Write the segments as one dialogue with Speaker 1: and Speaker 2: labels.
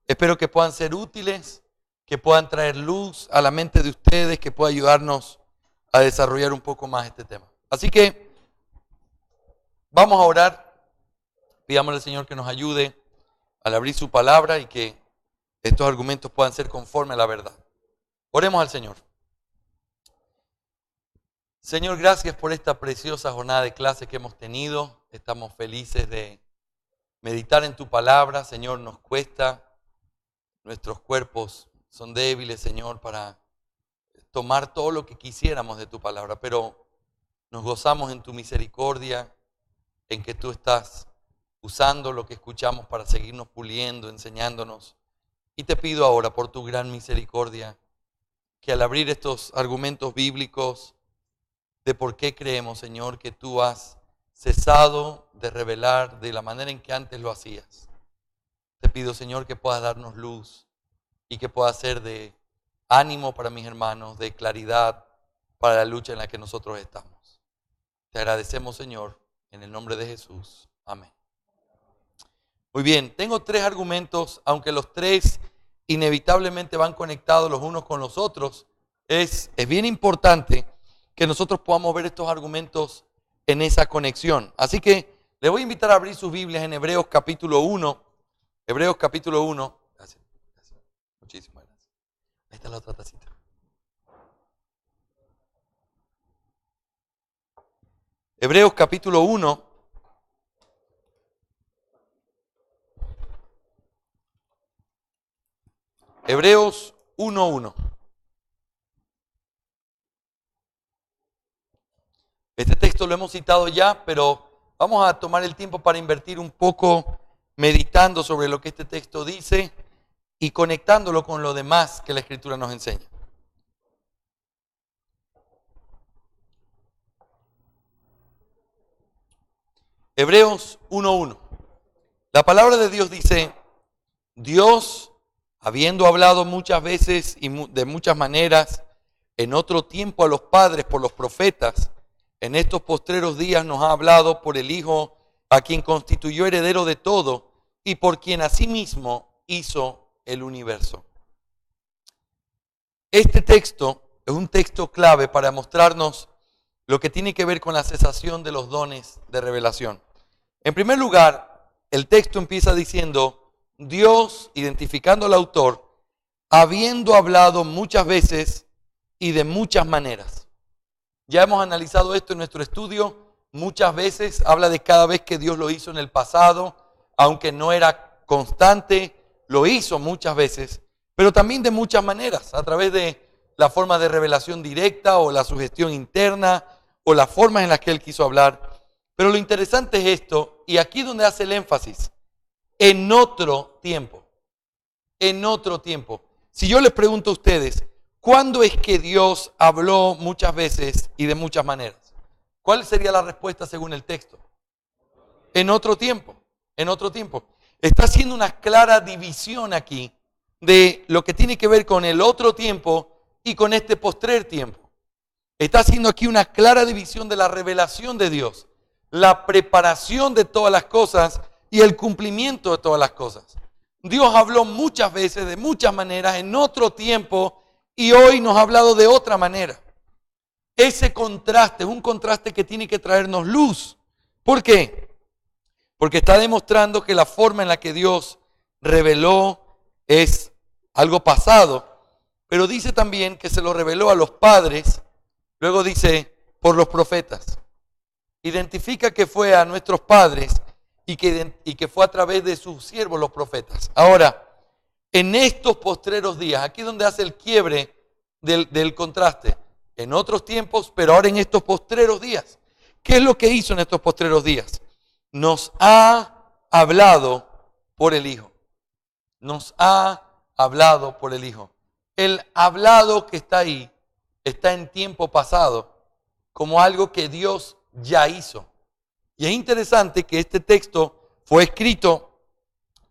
Speaker 1: Espero que puedan ser útiles, que puedan traer luz a la mente de ustedes, que pueda ayudarnos a desarrollar un poco más este tema. Así que vamos a orar, pidámosle al Señor que nos ayude al abrir su palabra y que estos argumentos puedan ser conforme a la verdad. Oremos al Señor. Señor, gracias por esta preciosa jornada de clase que hemos tenido. Estamos felices de meditar en tu palabra. Señor, nos cuesta. Nuestros cuerpos son débiles, Señor, para tomar todo lo que quisiéramos de tu palabra. Pero nos gozamos en tu misericordia, en que tú estás usando lo que escuchamos para seguirnos puliendo, enseñándonos. Y te pido ahora, por tu gran misericordia, que al abrir estos argumentos bíblicos de por qué creemos, Señor, que tú has cesado de revelar de la manera en que antes lo hacías. Te pido, Señor, que puedas darnos luz y que pueda ser de ánimo para mis hermanos, de claridad para la lucha en la que nosotros estamos. Te agradecemos, Señor, en el nombre de Jesús. Amén. Muy bien, tengo 3 argumentos, aunque los 3 inevitablemente van conectados los unos con los otros. Es bien importante que nosotros podamos ver estos argumentos en esa conexión. Así que les voy a invitar a abrir sus Biblias en Hebreos capítulo 1. Hebreos capítulo 1. Gracias. Muchísimas gracias. Ahí está la otra tacita. Hebreos capítulo 1. Hebreos 1:1. Este texto lo hemos citado ya, pero vamos a tomar el tiempo para invertir un poco meditando sobre lo que este texto dice y conectándolo con lo demás que la Escritura nos enseña. Hebreos 1:1. La palabra de Dios dice: Dios, habiendo hablado muchas veces y de muchas maneras en otro tiempo a los padres por los profetas, en estos postreros días nos ha hablado por el Hijo, a quien constituyó heredero de todo y por quien asimismo hizo el universo. Este texto es un texto clave para mostrarnos lo que tiene que ver con la cesación de los dones de revelación. En primer lugar, el texto empieza diciendo: Dios, identificando al autor, habiendo hablado muchas veces y de muchas maneras. Ya hemos analizado esto en nuestro estudio. Muchas veces habla de cada vez que Dios lo hizo en el pasado, aunque no era constante, lo hizo muchas veces, pero también de muchas maneras, a través de la forma de revelación directa o la sugestión interna o las formas en las que Él quiso hablar. Pero lo interesante es esto, y aquí es donde hace el énfasis: en otro tiempo. En otro tiempo. Si yo les pregunto a ustedes, ¿cuándo es que Dios habló muchas veces y de muchas maneras? ¿Cuál sería la respuesta según el texto? En otro tiempo. En otro tiempo. Está haciendo una clara división aquí de lo que tiene que ver con el otro tiempo y con este postrer tiempo. Está haciendo aquí una clara división de la revelación de Dios, la preparación de todas las cosas y el cumplimiento de todas las cosas. Dios habló muchas veces, de muchas maneras, en otro tiempo, y hoy nos ha hablado de otra manera. Ese contraste es un contraste que tiene que traernos luz. ¿Por qué? Porque está demostrando que la forma en la que Dios reveló es algo pasado, pero dice también que se lo reveló a los padres, luego dice por los profetas. Identifica que fue a nuestros padres y que fue a través de sus siervos los profetas. Ahora, en estos postreros días, aquí es donde hace el quiebre del contraste. En otros tiempos, pero ahora en estos postreros días. ¿Qué es lo que hizo en estos postreros días? Nos ha hablado por el Hijo. Nos ha hablado por el Hijo. El hablado que está ahí está en tiempo pasado como algo que Dios ya hizo. Y es interesante que este texto fue escrito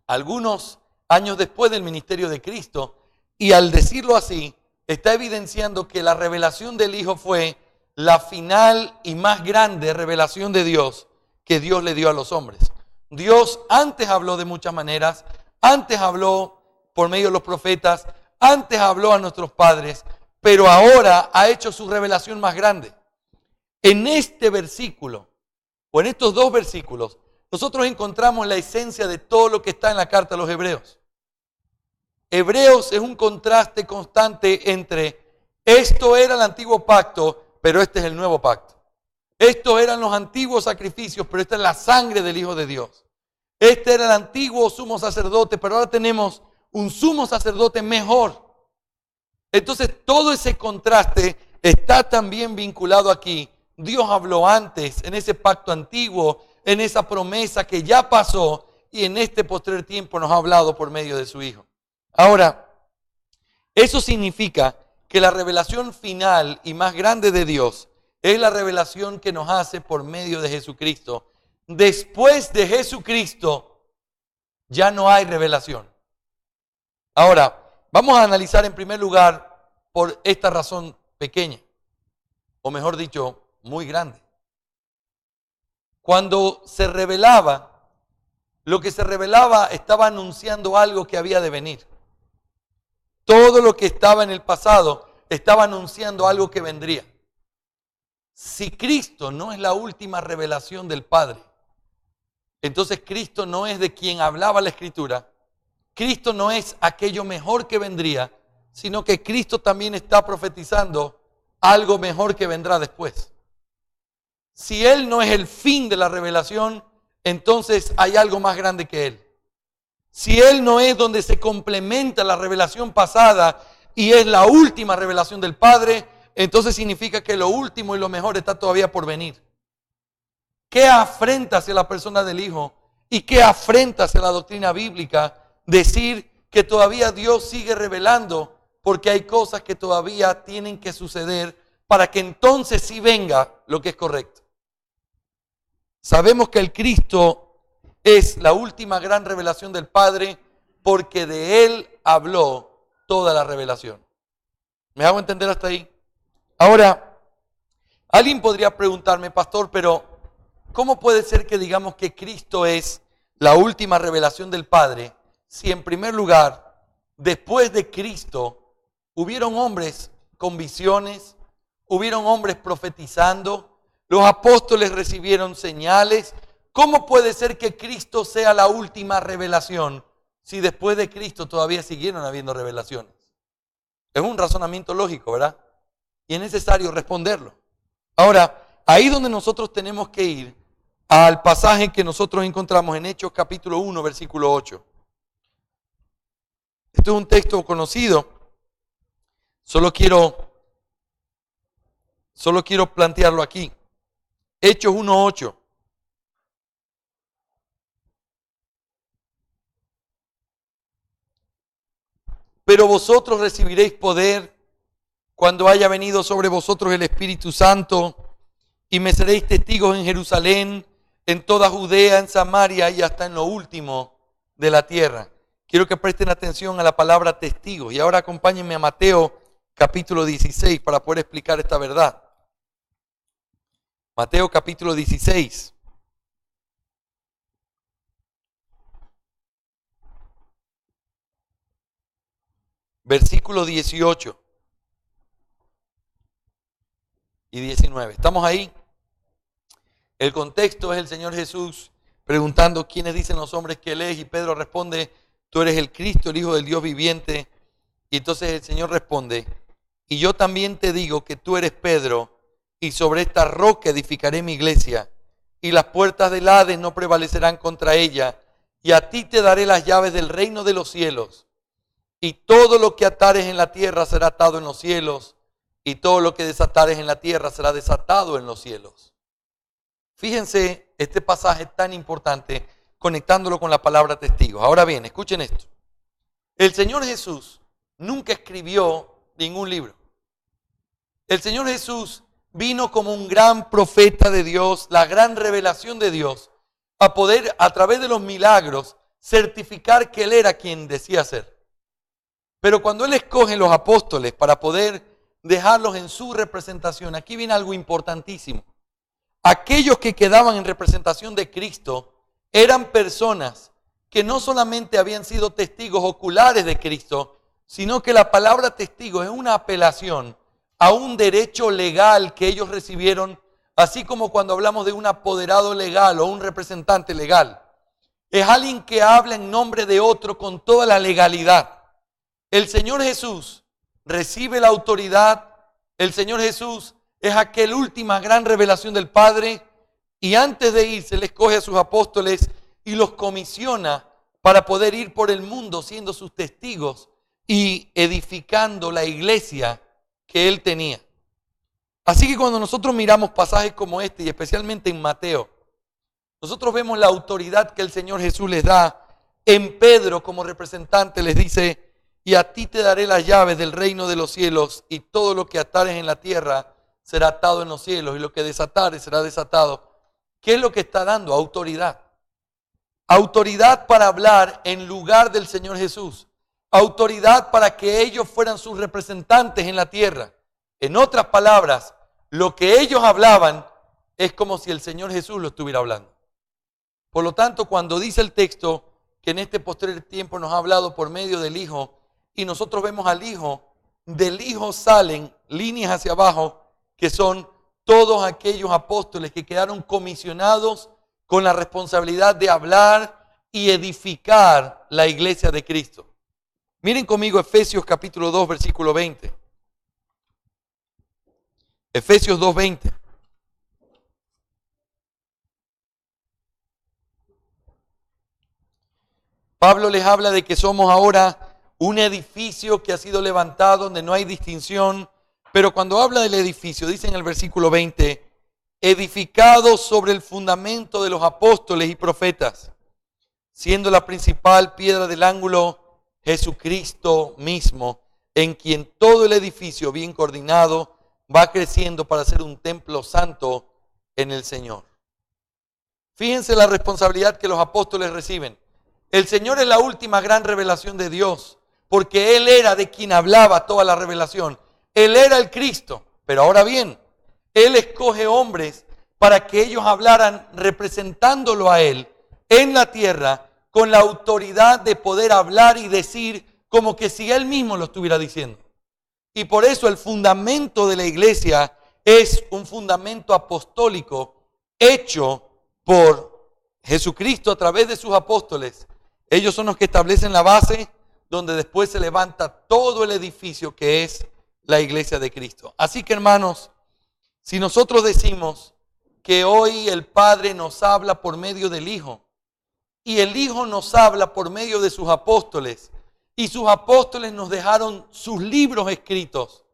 Speaker 1: algunos años después del ministerio de Cristo, y al decirlo así, está evidenciando que la revelación del Hijo fue la final y más grande revelación de Dios que Dios le dio a los hombres. Dios antes habló de muchas maneras, antes habló por medio de los profetas, antes habló a nuestros padres, pero ahora ha hecho su revelación más grande. En este versículo, o en estos dos versículos, nosotros encontramos la esencia de todo lo que está en la carta a los Hebreos. Hebreos es un contraste constante entre esto era el antiguo pacto, pero este es el nuevo pacto. Estos eran los antiguos sacrificios, pero esta es la sangre del Hijo de Dios. Este era el antiguo sumo sacerdote, pero ahora tenemos un sumo sacerdote mejor. Entonces todo ese contraste está también vinculado aquí. Dios habló antes, en ese pacto antiguo, en esa promesa que ya pasó y en este postrer tiempo nos ha hablado por medio de su Hijo. Ahora, eso significa que la revelación final y más grande de Dios es la revelación que nos hace por medio de Jesucristo. Después de Jesucristo ya no hay revelación. Ahora, vamos a analizar en primer lugar por esta razón pequeña, o mejor dicho, muy grande. Cuando se revelaba, lo que se revelaba estaba anunciando algo que había de venir. Todo lo que estaba en el pasado estaba anunciando algo que vendría. Si Cristo no es la última revelación del Padre, entonces Cristo no es de quien hablaba la Escritura. Cristo no es aquello mejor que vendría, sino que Cristo también está profetizando algo mejor que vendrá después. Si Él no es el fin de la revelación, entonces hay algo más grande que Él. Si Él no es donde se complementa la revelación pasada y es la última revelación del Padre, entonces significa que lo último y lo mejor está todavía por venir. ¿Qué afrenta hacia la persona del Hijo y qué afrenta hacia la doctrina bíblica decir que todavía Dios sigue revelando porque hay cosas que todavía tienen que suceder para que entonces sí venga lo que es correcto? Sabemos que el Cristo es la última gran revelación del Padre porque de Él habló toda la revelación. ¿Me hago entender hasta ahí? Ahora, alguien podría preguntarme, pastor, pero ¿cómo puede ser que digamos que Cristo es la última revelación del Padre si en primer lugar, después de Cristo, hubieron hombres con visiones, hubieron hombres profetizando, los apóstoles recibieron señales? ¿Cómo puede ser que Cristo sea la última revelación si después de Cristo todavía siguieron habiendo revelaciones? Es un razonamiento lógico, ¿verdad? Y es necesario responderlo. Ahora, ahí donde nosotros tenemos que ir al pasaje que nosotros encontramos en Hechos capítulo 1, versículo 8. Esto es un texto conocido. Solo quiero plantearlo aquí. Hechos 1:8. Pero vosotros recibiréis poder cuando haya venido sobre vosotros el Espíritu Santo, y me seréis testigos en Jerusalén, en toda Judea, en Samaria y hasta en lo último de la tierra. Quiero que presten atención a la palabra testigos. Y ahora acompáñenme a Mateo capítulo 16 para poder explicar esta verdad. Mateo capítulo 16. Versículo 18 y 19. ¿Estamos ahí? El contexto es el Señor Jesús preguntando quiénes dicen los hombres que Él es, y Pedro responde: tú eres el Cristo, el Hijo del Dios viviente. Y entonces el Señor responde: y yo también te digo que tú eres Pedro, y sobre esta roca edificaré mi iglesia, y las puertas del Hades no prevalecerán contra ella, y a ti te daré las llaves del reino de los cielos. Y todo lo que atares en la tierra será atado en los cielos, y todo lo que desatares en la tierra será desatado en los cielos. Fíjense este pasaje tan importante, conectándolo con la palabra testigos. Ahora bien, escuchen esto. El Señor Jesús nunca escribió ningún libro. El Señor Jesús vino como un gran profeta de Dios, la gran revelación de Dios, a poder, a través de los milagros, certificar que Él era quien decía ser. Pero cuando Él escoge los apóstoles para poder dejarlos en su representación, aquí viene algo importantísimo. Aquellos que quedaban en representación de Cristo eran personas que no solamente habían sido testigos oculares de Cristo, sino que la palabra testigo es una apelación a un derecho legal que ellos recibieron, así como cuando hablamos de un apoderado legal o un representante legal. Es alguien que habla en nombre de otro con toda la legalidad. El Señor Jesús recibe la autoridad. El Señor Jesús es aquella última gran revelación del Padre, y antes de irse le escoge a sus apóstoles y los comisiona para poder ir por el mundo siendo sus testigos y edificando la iglesia que Él tenía. Así que cuando nosotros miramos pasajes como este, y especialmente en Mateo, nosotros vemos la autoridad que el Señor Jesús les da. En Pedro, como representante, les dice: y a ti te daré las llaves del reino de los cielos, y todo lo que atares en la tierra será atado en los cielos, y lo que desatares será desatado. ¿Qué es lo que está dando? Autoridad. Autoridad para hablar en lugar del Señor Jesús. Autoridad para que ellos fueran sus representantes en la tierra. En otras palabras, lo que ellos hablaban es como si el Señor Jesús lo estuviera hablando. Por lo tanto, cuando dice el texto que en este posterior tiempo nos ha hablado por medio del Hijo, y nosotros vemos al Hijo, del Hijo salen líneas hacia abajo que son todos aquellos apóstoles que quedaron comisionados con la responsabilidad de hablar y edificar la iglesia de Cristo. Miren conmigo Efesios capítulo 2, versículo 20. Efesios 2, 20. Pablo les habla de que somos ahora un edificio que ha sido levantado donde no hay distinción, pero cuando habla del edificio, dice en el versículo 20, edificado sobre el fundamento de los apóstoles y profetas, siendo la principal piedra del ángulo Jesucristo mismo, en quien todo el edificio bien coordinado va creciendo para ser un templo santo en el Señor. Fíjense la responsabilidad que los apóstoles reciben. El Señor es la última gran revelación de Dios, porque Él era de quien hablaba toda la revelación. Él era el Cristo, pero ahora bien, Él escoge hombres para que ellos hablaran representándolo a Él en la tierra con la autoridad de poder hablar y decir como que si Él mismo lo estuviera diciendo. Y por eso el fundamento de la iglesia es un fundamento apostólico hecho por Jesucristo a través de sus apóstoles. Ellos son los que establecen la base donde después se levanta todo el edificio que es la iglesia de Cristo. Así que, hermanos, si nosotros decimos que hoy el Padre nos habla por medio del Hijo y el Hijo nos habla por medio de sus apóstoles y sus apóstoles nos dejaron sus libros escritos,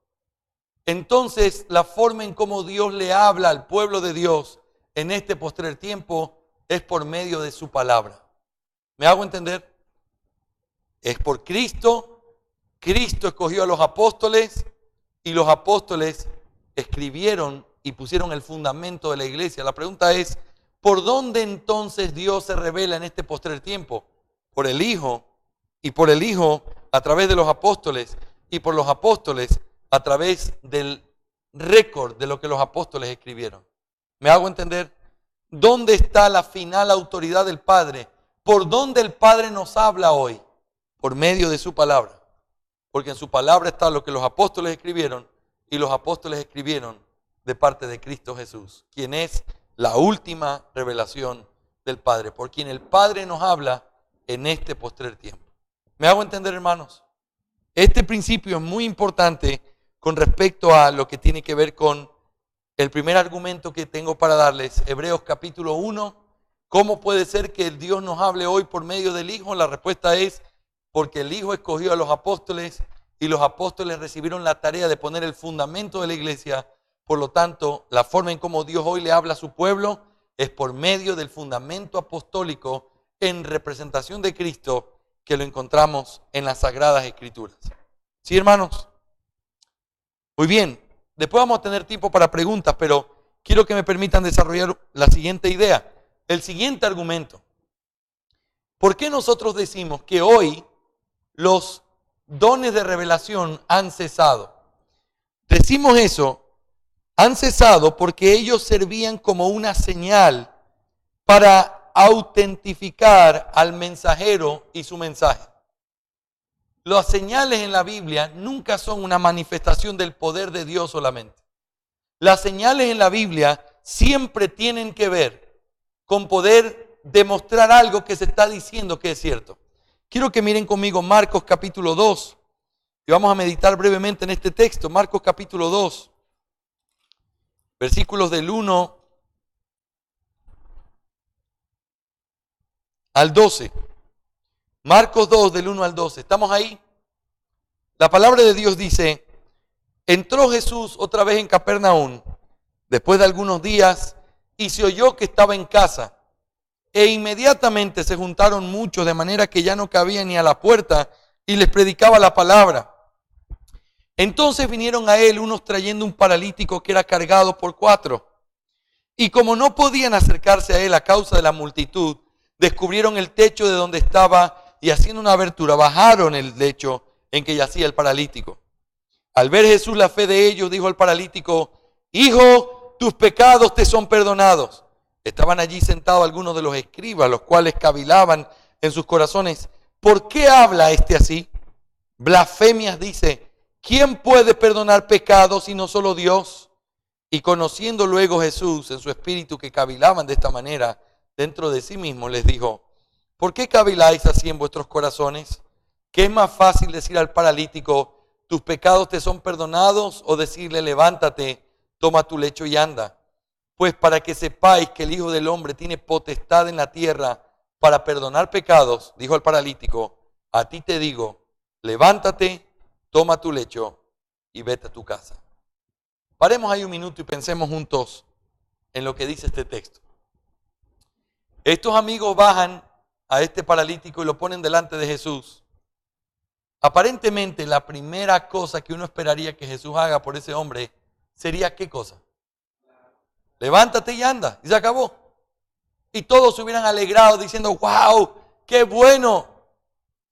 Speaker 1: entonces la forma en cómo Dios le habla al pueblo de Dios en este postrer tiempo es por medio de su palabra. ¿Me hago entender? Es por Cristo. Cristo escogió a los apóstoles y los apóstoles escribieron y pusieron el fundamento de la iglesia. La pregunta es, ¿por dónde entonces Dios se revela en este postrer tiempo? Por el Hijo, y por el Hijo a través de los apóstoles, y por los apóstoles a través del récord de lo que los apóstoles escribieron. ¿Me hago entender? ¿Dónde está la final autoridad del Padre? ¿Por dónde el Padre nos habla hoy? Por medio de su palabra. Porque en su palabra está lo que los apóstoles escribieron, y los apóstoles escribieron de parte de Cristo Jesús, quien es la última revelación del Padre, por quien el Padre nos habla en este postrer tiempo. ¿Me hago entender, hermanos? Este principio es muy importante con respecto a lo que tiene que ver con el primer argumento que tengo para darles, Hebreos capítulo 1. ¿Cómo puede ser que Dios nos hable hoy por medio del Hijo? La respuesta es porque el Hijo escogió a los apóstoles y los apóstoles recibieron la tarea de poner el fundamento de la iglesia. Por lo tanto, la forma en cómo Dios hoy le habla a su pueblo es por medio del fundamento apostólico en representación de Cristo que lo encontramos en las Sagradas Escrituras. ¿Sí, hermanos? Muy bien, después vamos a tener tiempo para preguntas, pero quiero que me permitan desarrollar la siguiente idea, el siguiente argumento. ¿Por qué nosotros decimos que hoy los dones de revelación han cesado? Decimos eso, han cesado porque ellos servían como una señal para para autentificar al mensajero y su mensaje. Las señales en la Biblia nunca son una manifestación del poder de Dios solamente. Las señales en la Biblia siempre tienen que ver con poder demostrar algo que se está diciendo que es cierto. Quiero que miren conmigo Marcos capítulo 2 y vamos a meditar brevemente en este texto. Marcos capítulo 2, versículos del 1 al 12. Marcos 2 del 1 al 12. ¿Estamos ahí? La palabra de Dios dice: entró Jesús otra vez en Capernaum después de algunos días y se oyó que estaba en casa. E inmediatamente se juntaron muchos de manera que ya no cabía ni a la puerta y les predicaba la palabra. Entonces vinieron a él unos trayendo un paralítico que era cargado por 4. Y como no podían acercarse a él a causa de la multitud, descubrieron el techo de donde estaba y haciendo una abertura bajaron el lecho en que yacía el paralítico. Al ver Jesús la fe de ellos, dijo al paralítico: hijo, tus pecados te son perdonados. Estaban allí sentados algunos de los escribas, los cuales cavilaban en sus corazones: ¿por qué habla este así? Blasfemias dice. ¿Quién puede perdonar pecados sino solo Dios? Y conociendo luego Jesús en su espíritu que cavilaban de esta manera dentro de sí mismo, les dijo: ¿por qué caviláis así en vuestros corazones? ¿Qué es más fácil decir al paralítico: tus pecados te son perdonados, o decirle: levántate, toma tu lecho y anda? Pues para que sepáis que el Hijo del Hombre tiene potestad en la tierra para perdonar pecados, dijo al paralítico: a ti te digo, levántate, toma tu lecho y vete a tu casa. Paremos ahí un minuto y pensemos juntos en lo que dice este texto. Estos amigos bajan a este paralítico y lo ponen delante de Jesús. Aparentemente la primera cosa que uno esperaría que Jesús haga por ese hombre sería ¿qué cosa? Levántate y anda, y se acabó. Y todos se hubieran alegrado diciendo: wow, qué bueno.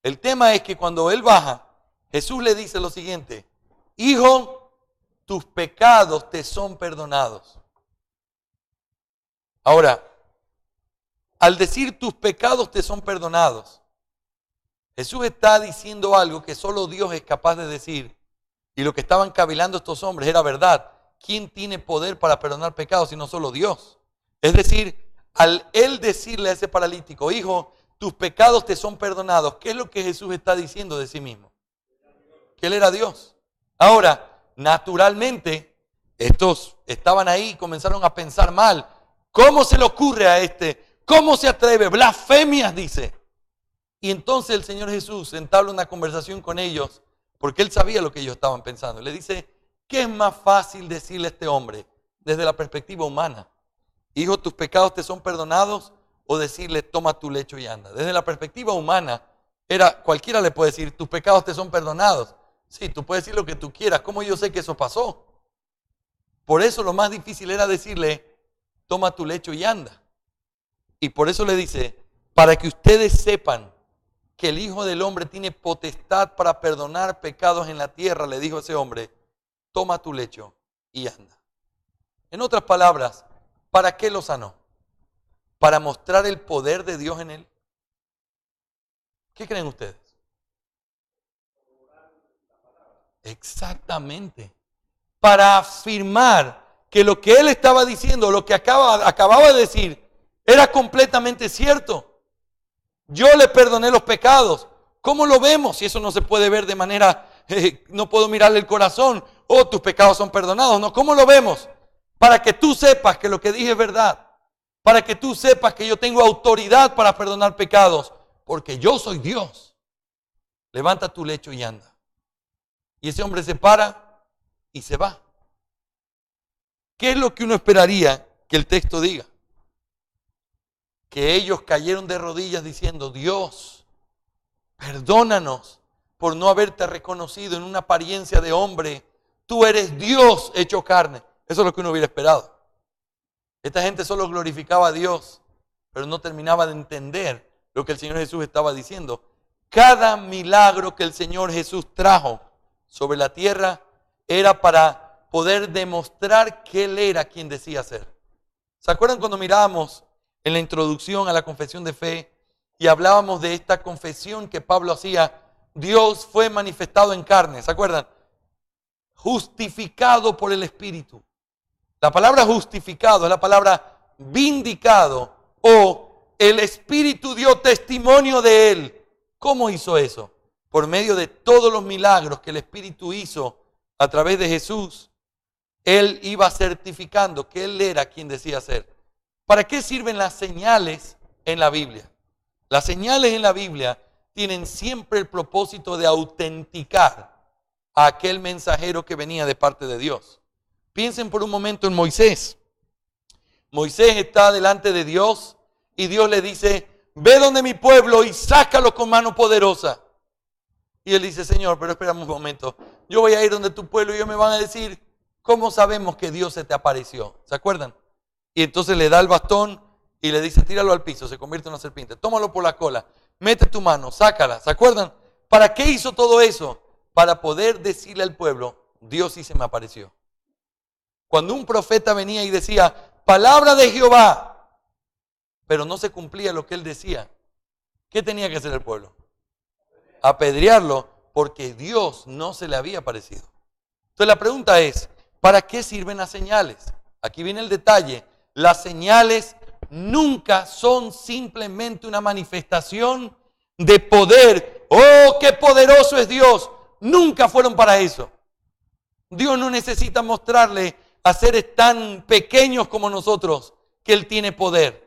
Speaker 1: El tema es que cuando él baja, Jesús le dice lo siguiente: hijo, tus pecados te son perdonados. Ahora, al decir tus pecados te son perdonados, Jesús está diciendo algo que solo Dios es capaz de decir, y lo que estaban cavilando estos hombres era verdad. ¿Quién tiene poder para perdonar pecados sino solo Dios? Es decir, al él decirle a ese paralítico: hijo, tus pecados te son perdonados, ¿qué es lo que Jesús está diciendo de sí mismo? Que él era Dios. Ahora, naturalmente, estos estaban ahí y comenzaron a pensar mal. ¿Cómo se le ocurre a este? ¿Cómo se atreve? Blasfemias, dice. Y entonces el Señor Jesús entabla una conversación con ellos, porque Él sabía lo que ellos estaban pensando. Le dice: ¿qué es más fácil decirle a este hombre desde la perspectiva humana? Hijo, tus pecados te son perdonados, o decirle: toma tu lecho y anda. Desde la perspectiva humana, cualquiera le puede decir: tus pecados te son perdonados. Sí, tú puedes decir lo que tú quieras. ¿Cómo yo sé que eso pasó? Por eso lo más difícil era decirle: toma tu lecho y anda. Y por eso le dice: para que ustedes sepan que el Hijo del Hombre tiene potestad para perdonar pecados en la tierra, le dijo ese hombre: toma tu lecho y anda. En otras palabras, ¿para qué lo sanó? ¿Para mostrar el poder de Dios en él? ¿Qué creen ustedes? Exactamente. Para afirmar que lo que él estaba diciendo, lo que acababa de decir, era completamente cierto. Yo le perdoné los pecados. ¿Cómo lo vemos? Si eso no se puede ver de manera, no puedo mirarle el corazón. Oh, tus pecados son perdonados. No, ¿cómo lo vemos? Para que tú sepas que lo que dije es verdad. Para que tú sepas que yo tengo autoridad para perdonar pecados. Porque yo soy Dios. Levanta tu lecho y anda. Y ese hombre se para y se va. ¿Qué es lo que uno esperaría que el texto diga? Que ellos cayeron de rodillas diciendo: Dios, perdónanos por no haberte reconocido en una apariencia de hombre. Tú eres Dios hecho carne. Eso es lo que uno hubiera esperado. Esta gente solo glorificaba a Dios, pero no terminaba de entender lo que el Señor Jesús estaba diciendo. Cada milagro que el Señor Jesús trajo sobre la tierra era para poder demostrar que Él era quien decía ser. ¿Se acuerdan cuando mirábamos en la introducción a la confesión de fe y hablábamos de esta confesión que Pablo hacía. Dios fue manifestado en carne, ¿se acuerdan? Justificado por el Espíritu. La palabra justificado es la palabra vindicado, o el Espíritu dio testimonio de él. ¿Cómo hizo eso? Por medio de todos los milagros que el Espíritu hizo a través de Jesús. Él iba certificando que él era quien decía ser. ¿Para qué sirven las señales en la Biblia? Las señales en la Biblia tienen siempre el propósito de autenticar a aquel mensajero que venía de parte de Dios. Piensen por un momento en Moisés. Moisés está delante de Dios y Dios le dice, ve donde mi pueblo y sácalo con mano poderosa. Y él dice, Señor, pero espérame un momento, yo voy a ir donde tu pueblo y ellos me van a decir, ¿cómo sabemos que Dios se te apareció? ¿Se acuerdan? Y entonces le da el bastón y le dice, tíralo al piso, se convierte en una serpiente, tómalo por la cola, mete tu mano, sácala. ¿Se acuerdan? ¿Para qué hizo todo eso? Para poder decirle al pueblo, Dios sí se me apareció. Cuando un profeta venía y decía, palabra de Jehová, pero no se cumplía lo que él decía, ¿qué tenía que hacer el pueblo? Apedrearlo, porque Dios no se le había aparecido. Entonces la pregunta es, ¿para qué sirven las señales? Aquí viene el detalle. Las señales nunca son simplemente una manifestación de poder. ¡Oh, qué poderoso es Dios! Nunca fueron para eso. Dios no necesita mostrarle a seres tan pequeños como nosotros que Él tiene poder.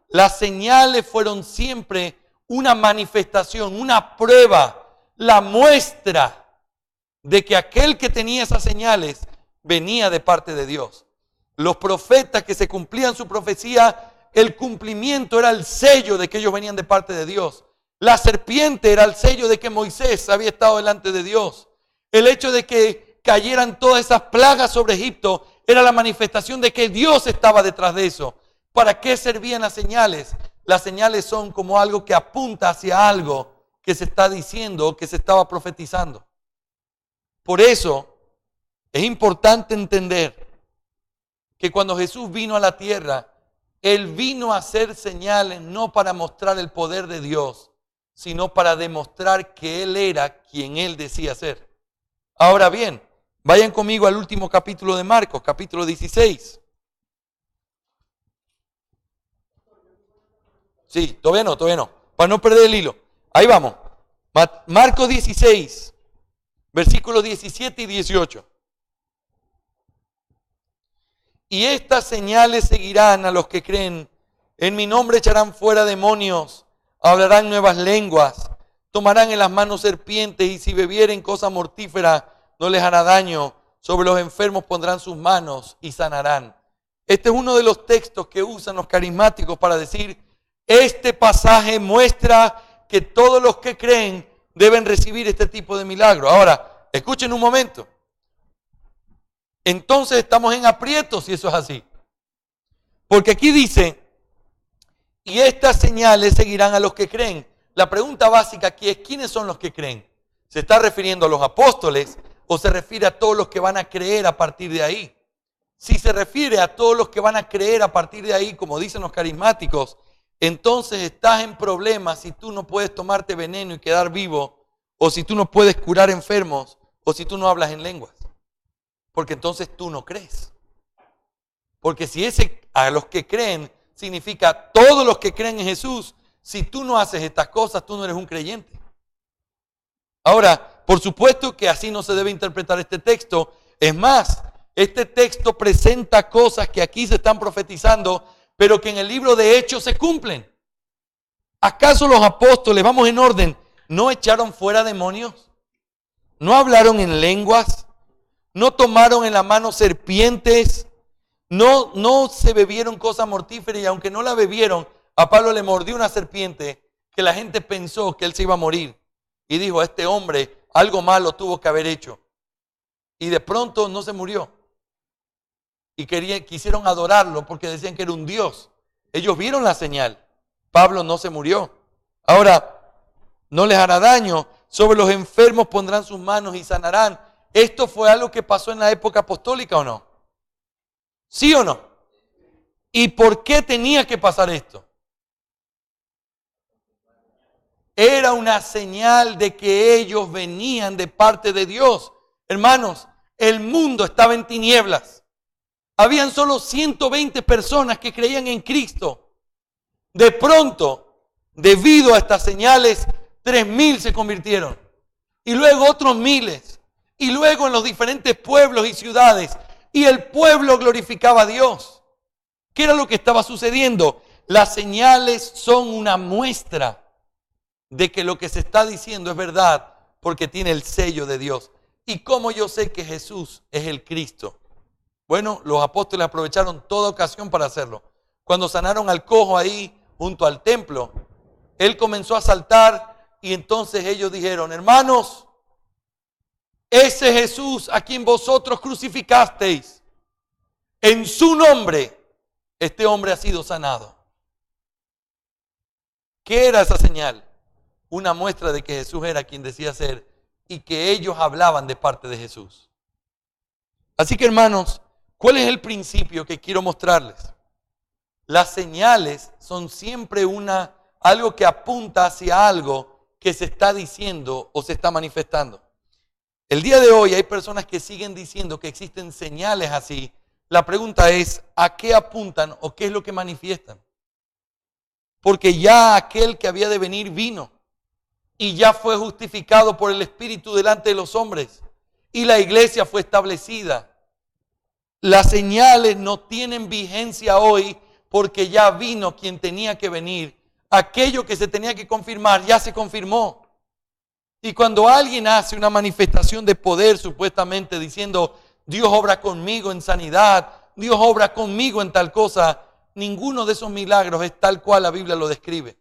Speaker 1: Las señales fueron siempre una manifestación, una prueba, la muestra de que aquel que tenía esas señales venía de parte de Dios. Los profetas que se cumplían su profecía, el cumplimiento era el sello de que ellos venían de parte de Dios. La serpiente era el sello de que Moisés había estado delante de Dios. El hecho de que cayeran todas esas plagas sobre Egipto era la manifestación de que Dios estaba detrás de eso. ¿Para qué servían las señales? Las señales son como algo que apunta hacia algo que se está diciendo o que se estaba profetizando. Por eso es importante entender que cuando Jesús vino a la tierra, Él vino a hacer señales no para mostrar el poder de Dios, sino para demostrar que Él era quien Él decía ser. Ahora bien, vayan conmigo al último capítulo de Marcos, capítulo 16. Sí, todavía no, para no perder el hilo. Ahí vamos. Marcos 16, versículos 17 y 18. Y estas señales seguirán a los que creen. En mi nombre echarán fuera demonios, hablarán nuevas lenguas, tomarán en las manos serpientes y si bebieren cosa mortífera no les hará daño. Sobre los enfermos pondrán sus manos y sanarán. Este es uno de los textos que usan los carismáticos para decir, este pasaje muestra que todos los que creen deben recibir este tipo de milagro. Ahora, escuchen un momento. Entonces estamos en aprietos si eso es así. Porque aquí dice, y estas señales seguirán a los que creen. La pregunta básica aquí es, ¿quiénes son los que creen? ¿Se está refiriendo a los apóstoles o se refiere a todos los que van a creer a partir de ahí? Si se refiere a todos los que van a creer a partir de ahí, como dicen los carismáticos, entonces estás en problemas si tú no puedes tomarte veneno y quedar vivo, o si tú no puedes curar enfermos, o si tú no hablas en lenguas. Porque entonces tú no crees. Porque si ese a los que creen significa todos los que creen en Jesús, si tú no haces estas cosas, tú no eres un creyente. Ahora, por supuesto que así no se debe interpretar este texto. Es más, este texto presenta cosas que aquí se están profetizando, pero que en el libro de Hechos se cumplen. ¿Acaso los apóstoles, vamos en orden, no echaron fuera demonios? ¿No hablaron en lenguas? ¿No tomaron en la mano serpientes? ¿No se bebieron cosa mortífera? Y aunque no la bebieron, a Pablo le mordió una serpiente que la gente pensó que él se iba a morir. Y dijo, este hombre algo malo tuvo que haber hecho. Y de pronto no se murió. Y quisieron adorarlo porque decían que era un Dios. Ellos vieron la señal. Pablo no se murió. Ahora, no les hará daño. Sobre los enfermos pondrán sus manos y sanarán. ¿Esto fue algo que pasó en la época apostólica o no? ¿Sí o no? ¿Y por qué tenía que pasar esto? Era una señal de que ellos venían de parte de Dios. Hermanos, el mundo estaba en tinieblas. Habían solo 120 personas que creían en Cristo. De pronto, debido a estas señales, 3.000 se convirtieron. Y luego otros miles. Y luego en los diferentes pueblos y ciudades. Y el pueblo glorificaba a Dios. ¿Qué era lo que estaba sucediendo? Las señales son una muestra de que lo que se está diciendo es verdad porque tiene el sello de Dios. ¿Y cómo yo sé que Jesús es el Cristo? Bueno, los apóstoles aprovecharon toda ocasión para hacerlo. Cuando sanaron al cojo ahí junto al templo, él comenzó a saltar y entonces ellos dijeron, hermanos, ese Jesús a quien vosotros crucificasteis, en su nombre, este hombre ha sido sanado. ¿Qué era esa señal? Una muestra de que Jesús era quien decía ser y que ellos hablaban de parte de Jesús. Así que hermanos, ¿cuál es el principio que quiero mostrarles? Las señales son siempre algo que apunta hacia algo que se está diciendo o se está manifestando. El día de hoy hay personas que siguen diciendo que existen señales así. La pregunta es, ¿a qué apuntan o qué es lo que manifiestan? Porque ya aquel que había de venir vino y ya fue justificado por el Espíritu delante de los hombres y la iglesia fue establecida. Las señales no tienen vigencia hoy porque ya vino quien tenía que venir. Aquello que se tenía que confirmar ya se confirmó. Y cuando alguien hace una manifestación de poder supuestamente diciendo Dios obra conmigo en sanidad, Dios obra conmigo en tal cosa, ninguno de esos milagros es tal cual la Biblia lo describe,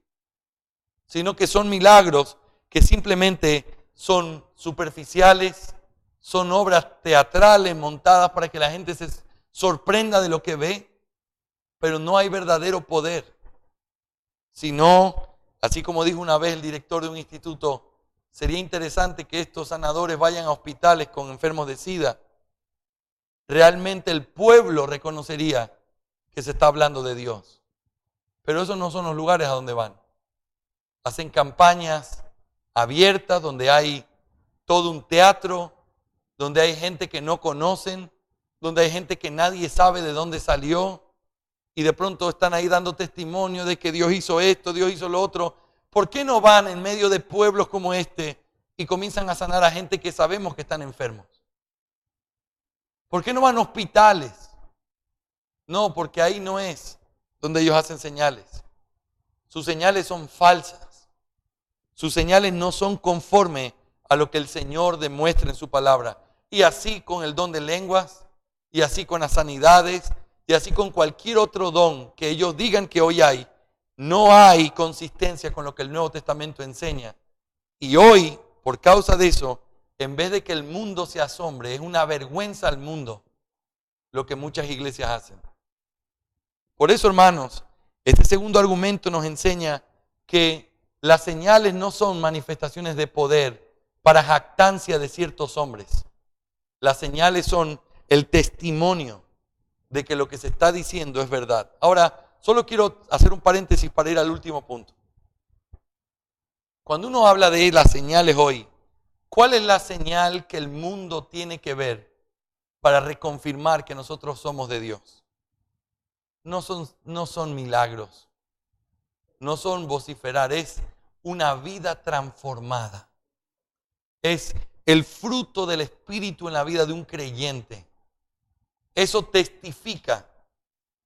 Speaker 1: sino que son milagros que simplemente son superficiales, son obras teatrales montadas para que la gente se sorprenda de lo que ve, pero no hay verdadero poder. Sino, así como dijo una vez el director de un instituto, sería interesante que estos sanadores vayan a hospitales con enfermos de SIDA. Realmente el pueblo reconocería que se está hablando de Dios. Pero esos no son los lugares a donde van. Hacen campañas abiertas donde hay todo un teatro, donde hay gente que no conocen, donde hay gente que nadie sabe de dónde salió y de pronto están ahí dando testimonio de que Dios hizo esto, Dios hizo lo otro. ¿Por qué no van en medio de pueblos como este y comienzan a sanar a gente que sabemos que están enfermos? ¿Por qué no van a hospitales? No, porque ahí no es donde ellos hacen señales. Sus señales son falsas. Sus señales no son conforme a lo que el Señor demuestra en su palabra. Y así con el don de lenguas, y así con las sanidades, y así con cualquier otro don que ellos digan que hoy hay, no hay consistencia con lo que el Nuevo Testamento enseña. Y hoy, por causa de eso, en vez de que el mundo se asombre, es una vergüenza al mundo lo que muchas iglesias hacen. Por eso, hermanos, este segundo argumento nos enseña que las señales no son manifestaciones de poder para jactancia de ciertos hombres. Las señales son el testimonio de que lo que se está diciendo es verdad. Ahora, solo quiero hacer un paréntesis para ir al último punto. Cuando uno habla de las señales hoy, ¿cuál es la señal que el mundo tiene que ver para reconfirmar que nosotros somos de Dios? No son milagros, no son vociferar, es una vida transformada. Es el fruto del Espíritu en la vida de un creyente. Eso testifica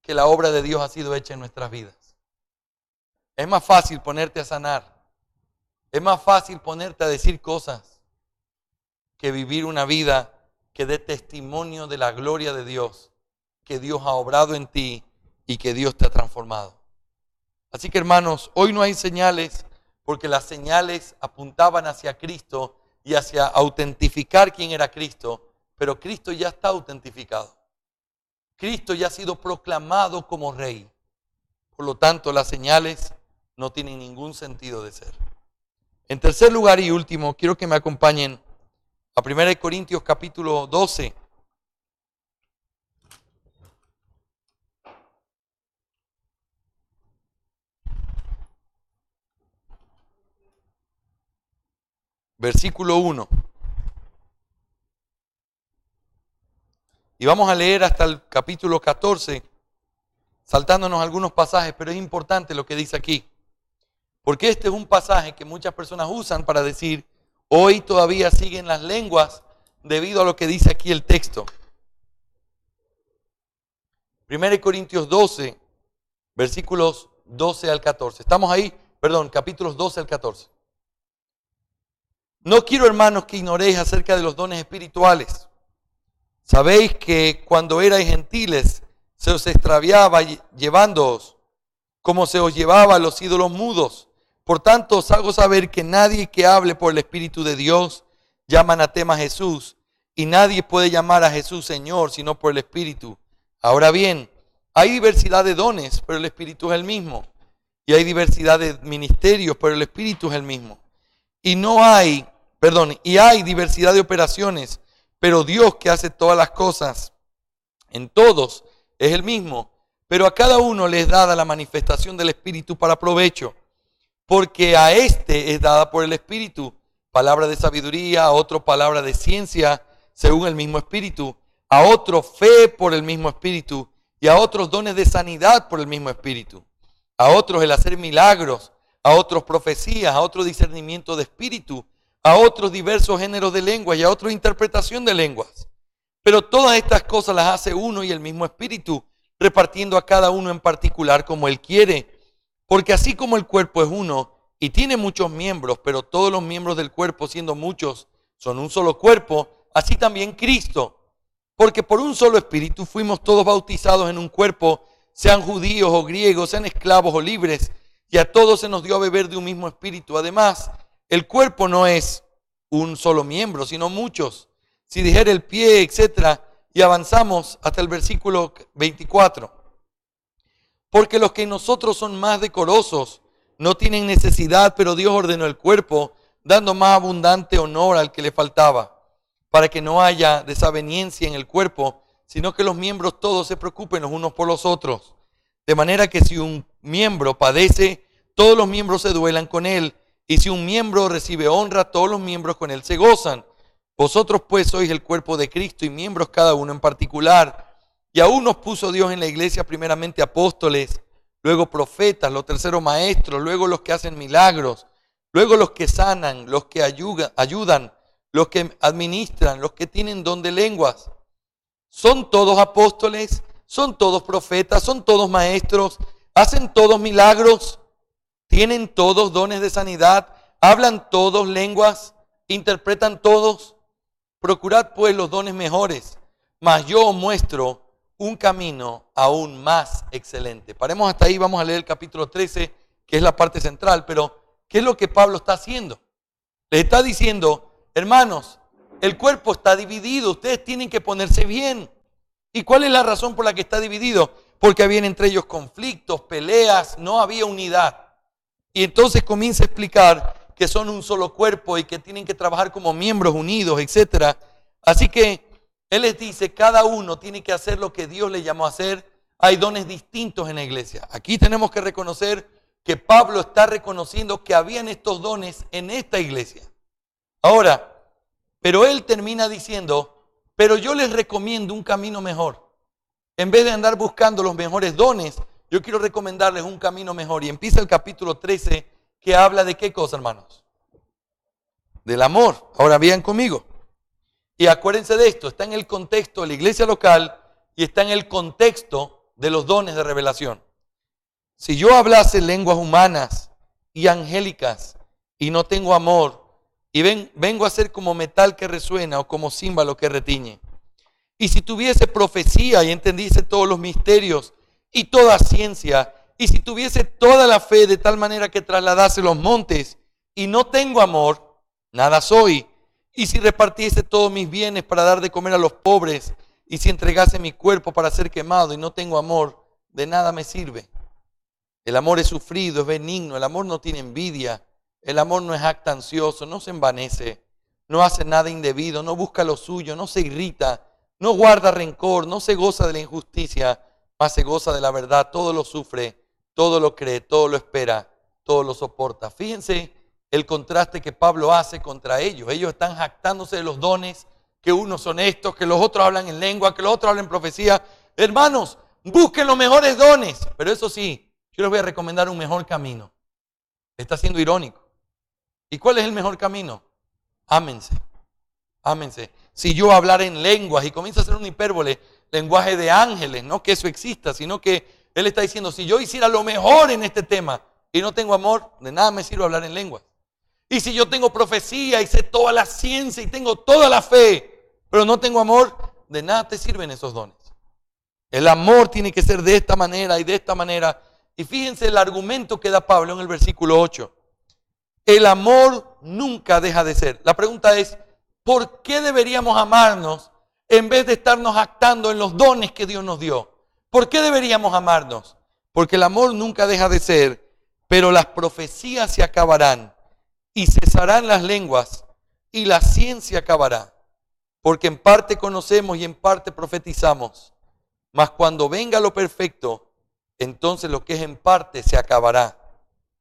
Speaker 1: que la obra de Dios ha sido hecha en nuestras vidas. Es más fácil ponerte a sanar. Es más fácil ponerte a decir cosas que vivir una vida que dé testimonio de la gloria de Dios, que Dios ha obrado en ti y que Dios te ha transformado. Así que hermanos, hoy no hay señales porque las señales apuntaban hacia Cristo y hacia autentificar quién era Cristo, pero Cristo ya está autentificado. Cristo ya ha sido proclamado como Rey. Por lo tanto, las señales no tienen ningún sentido de ser. En tercer lugar y último, quiero que me acompañen a 1 Corintios capítulo 12. versículo 1. Y vamos a leer hasta el capítulo 14, saltándonos algunos pasajes, pero es importante lo que dice aquí. Porque este es un pasaje que muchas personas usan para decir, hoy todavía siguen las lenguas debido a lo que dice aquí el texto. 1 Corintios 12, versículos 12 al 14. Estamos ahí, capítulos 12 al 14. No quiero, hermanos, que ignoréis acerca de los dones espirituales. Sabéis que cuando erais gentiles se os extraviaba llevándoos, como se os llevaba a los ídolos mudos. Por tanto os hago saber que nadie que hable por el Espíritu de Dios llama anatema a Jesús, y nadie puede llamar a Jesús Señor sino por el Espíritu. Ahora bien, hay diversidad de dones, pero el Espíritu es el mismo. Y hay diversidad de ministerios, pero el Espíritu es el mismo. Y hay diversidad de operaciones, pero Dios que hace todas las cosas en todos es el mismo. Pero a cada uno le es dada la manifestación del Espíritu para provecho. Porque a este es dada por el Espíritu palabra de sabiduría, a otro palabra de ciencia según el mismo Espíritu, a otro fe por el mismo Espíritu y a otros dones de sanidad por el mismo Espíritu, a otros el hacer milagros, a otros profecías, a otros discernimiento de espíritu, a otros diversos géneros de lenguas y a otros interpretación de lenguas. Pero todas estas cosas las hace uno y el mismo Espíritu, repartiendo a cada uno en particular como Él quiere. Porque así como el cuerpo es uno y tiene muchos miembros, pero todos los miembros del cuerpo, siendo muchos, son un solo cuerpo, así también Cristo. Porque por un solo Espíritu fuimos todos bautizados en un cuerpo, sean judíos o griegos, sean esclavos o libres, y a todos se nos dio a beber de un mismo Espíritu. Además, el cuerpo no es un solo miembro, sino muchos. Si dijera el pie, etc., y avanzamos hasta el versículo 24. Porque los que en nosotros son más decorosos no tienen necesidad, pero Dios ordenó el cuerpo, dando más abundante honor al que le faltaba, para que no haya desaveniencia en el cuerpo, sino que los miembros todos se preocupen los unos por los otros. De manera que si un miembro padece, todos los miembros se duelan con él, y si un miembro recibe honra, todos los miembros con él se gozan. Vosotros pues sois el cuerpo de Cristo y miembros cada uno en particular. Y aún nos puso Dios en la iglesia primeramente apóstoles, luego profetas, los terceros maestros, luego los que hacen milagros, luego los que sanan, los que ayudan, los que administran, los que tienen don de lenguas. ¿Son todos apóstoles? ¿Son todos profetas? ¿Son todos maestros? ¿Hacen todos milagros? ¿Tienen todos dones de sanidad? ¿Hablan todos lenguas? ¿Interpretan todos? Procurad pues los dones mejores, mas yo os muestro un camino aún más excelente. Paremos hasta ahí, vamos a leer el capítulo 13, que es la parte central, pero ¿qué es lo que Pablo está haciendo? Les está diciendo, hermanos, el cuerpo está dividido, ustedes tienen que ponerse bien. ¿Y cuál es la razón por la que está dividido? Porque había entre ellos conflictos, peleas, no había unidad. Y entonces comienza a explicar que son un solo cuerpo y que tienen que trabajar como miembros unidos, etc. Así que él les dice, cada uno tiene que hacer lo que Dios le llamó a hacer. Hay dones distintos en la iglesia. Aquí tenemos que reconocer que Pablo está reconociendo que habían estos dones en esta iglesia. Ahora, pero él termina diciendo, pero yo les recomiendo un camino mejor. En vez de andar buscando los mejores dones, yo quiero recomendarles un camino mejor. Y empieza el capítulo 13, que habla de qué cosa, hermanos. Del amor. Ahora vean conmigo. Y acuérdense de esto, está en el contexto de la iglesia local y está en el contexto de los dones de revelación. Si yo hablase lenguas humanas y angélicas y no tengo amor, y vengo a ser como metal que resuena o como címbalo que retiñe. Y si tuviese profecía y entendiese todos los misterios y toda ciencia, y si tuviese toda la fe de tal manera que trasladase los montes y no tengo amor, nada soy. Y si repartiese todos mis bienes para dar de comer a los pobres, y si entregase mi cuerpo para ser quemado y no tengo amor, de nada me sirve. El amor es sufrido, es benigno, el amor no tiene envidia. El amor no es jactancioso, no se envanece, no hace nada indebido, no busca lo suyo, no se irrita, no guarda rencor, no se goza de la injusticia, mas se goza de la verdad. Todo lo sufre, todo lo cree, todo lo espera, todo lo soporta. Fíjense el contraste que Pablo hace contra ellos. Ellos están jactándose de los dones, que unos son estos, que los otros hablan en lengua, que los otros hablan en profecía. Hermanos, busquen los mejores dones. Pero eso sí, yo les voy a recomendar un mejor camino. Está siendo irónico. ¿Y cuál es el mejor camino? Ámense. Ámense. Si yo hablar en lenguas y comienzo a hacer una hipérbole, lenguaje de ángeles, no que eso exista, sino que él está diciendo, si yo hiciera lo mejor en este tema y no tengo amor, de nada me sirve hablar en lenguas. Y si yo tengo profecía y sé toda la ciencia y tengo toda la fe, pero no tengo amor, de nada te sirven esos dones. El amor tiene que ser de esta manera y de esta manera. Y fíjense el argumento que da Pablo en el versículo 8. El amor nunca deja de ser. La pregunta es, ¿por qué deberíamos amarnos en vez de estarnos jactando en los dones que Dios nos dio? ¿Por qué deberíamos amarnos? Porque el amor nunca deja de ser, pero las profecías se acabarán y cesarán las lenguas y la ciencia acabará. Porque en parte conocemos y en parte profetizamos. Mas cuando venga lo perfecto, entonces lo que es en parte se acabará.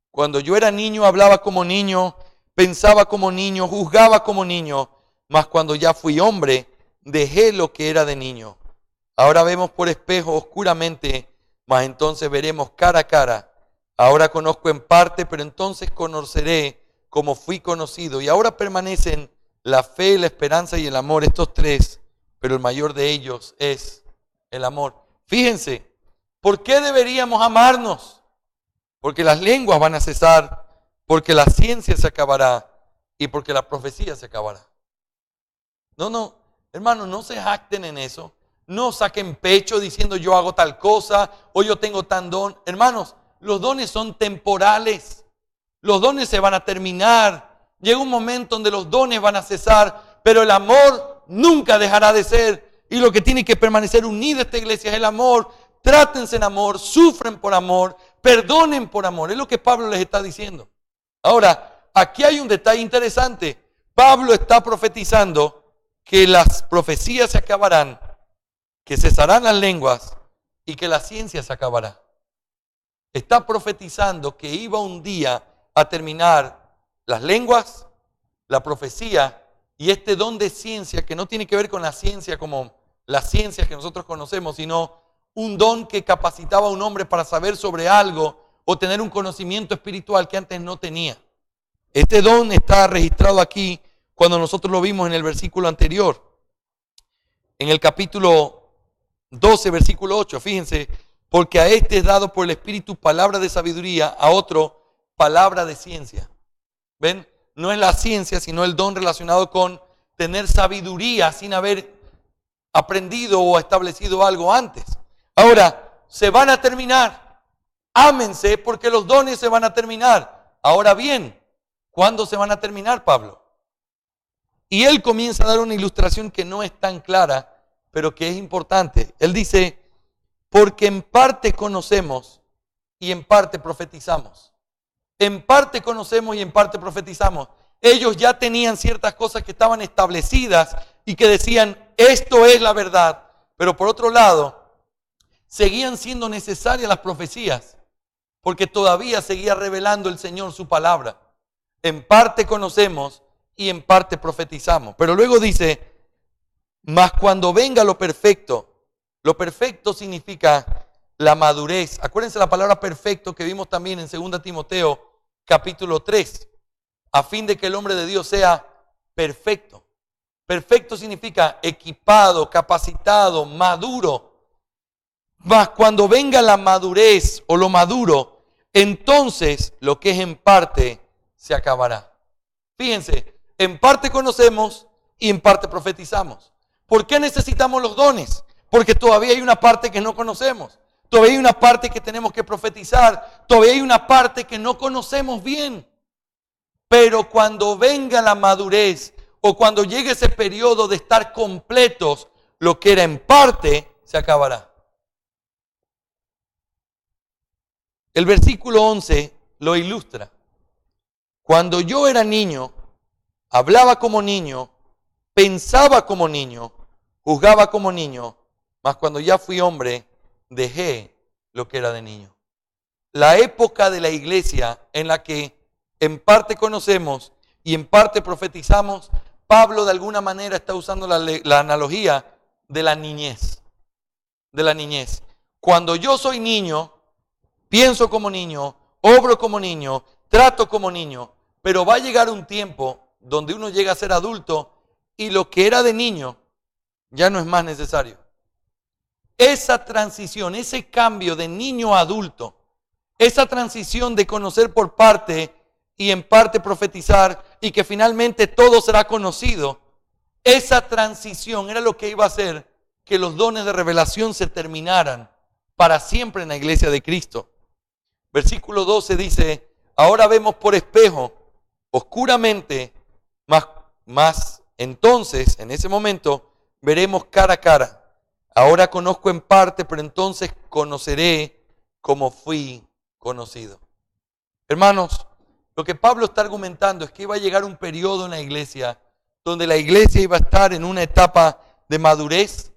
Speaker 1: Cuando yo era niño hablaba como niño, pensaba como niño, juzgaba como niño. Mas cuando ya fui hombre, dejé lo que era de niño. Ahora vemos por espejo oscuramente, mas entonces veremos cara a cara. Ahora conozco en parte, pero entonces conoceré como fui conocido. Y ahora permanecen la fe, la esperanza y el amor, estos tres, pero el mayor de ellos es el amor. Fíjense, ¿por qué deberíamos amarnos? Porque las lenguas van a cesar, porque la ciencia se acabará y porque la profecía se acabará. No, hermanos, no se jacten en eso. No saquen pecho diciendo yo hago tal cosa o yo tengo tan don. Hermanos, los dones son temporales. Los dones se van a terminar. Llega un momento donde los dones van a cesar, pero el amor nunca dejará de ser. Y lo que tiene que permanecer unido a esta iglesia es el amor. Trátense en amor, sufren por amor, perdonen por amor. Es lo que Pablo les está diciendo. Ahora, aquí hay un detalle interesante. Pablo está profetizando que las profecías se acabarán, que cesarán las lenguas y que la ciencia se acabará. Está profetizando que iba un día a terminar las lenguas, la profecía y este don de ciencia que no tiene que ver con la ciencia como la ciencia que nosotros conocemos, sino un don que capacitaba a un hombre para saber sobre algo o tener un conocimiento espiritual que antes no tenía. Este don está registrado aquí cuando nosotros lo vimos en el versículo anterior. En el capítulo 12, versículo 8, fíjense, porque a este es dado por el Espíritu palabra de sabiduría, a otro palabra de ciencia. ¿Ven? No es la ciencia, sino el don relacionado con tener sabiduría sin haber aprendido o establecido algo antes. Ahora, se van a terminar. Ámense porque los dones se van a terminar. Ahora bien, ¿cuándo se van a terminar, Pablo? Y él comienza a dar una ilustración que no es tan clara, pero que es importante. Él dice, porque en parte conocemos y en parte profetizamos. En parte conocemos y en parte profetizamos. Ellos ya tenían ciertas cosas que estaban establecidas y que decían, esto es la verdad. Pero por otro lado, seguían siendo necesarias las profecías, porque todavía seguía revelando el Señor su palabra. En parte conocemos y en parte profetizamos. Pero luego dice, mas cuando venga lo perfecto significa la madurez. Acuérdense la palabra perfecto que vimos también en 2 Timoteo capítulo 3, a fin de que el hombre de Dios sea perfecto. Perfecto significa equipado, capacitado, maduro. Mas cuando venga la madurez o lo maduro, entonces lo que es en parte se acabará. Fíjense, en parte conocemos y en parte profetizamos. ¿Por qué necesitamos los dones? Porque todavía hay una parte que no conocemos. Todavía hay una parte que tenemos que profetizar. Todavía hay una parte que no conocemos bien. Pero cuando venga la madurez o cuando llegue ese periodo de estar completos, lo que era en parte se acabará. El versículo 11 lo ilustra. Cuando yo era niño, hablaba como niño, pensaba como niño, juzgaba como niño, mas cuando ya fui hombre, dejé lo que era de niño. La época de la iglesia en la que en parte conocemos y en parte profetizamos, Pablo de alguna manera está usando la analogía de la niñez. De la niñez. Cuando yo soy niño, pienso como niño, obro como niño, trato como niño, pero va a llegar un tiempo donde uno llega a ser adulto y lo que era de niño ya no es más necesario. Esa transición, ese cambio de niño a adulto, esa transición de conocer por parte y en parte profetizar y que finalmente todo será conocido, esa transición era lo que iba a hacer que los dones de revelación se terminaran para siempre en la iglesia de Cristo. Versículo 12 dice, ahora vemos por espejo, oscuramente, mas entonces, en ese momento, veremos cara a cara. Ahora conozco en parte, pero entonces conoceré como fui conocido. Hermanos, lo que Pablo está argumentando es que iba a llegar un periodo en la iglesia donde la iglesia iba a estar en una etapa de madurez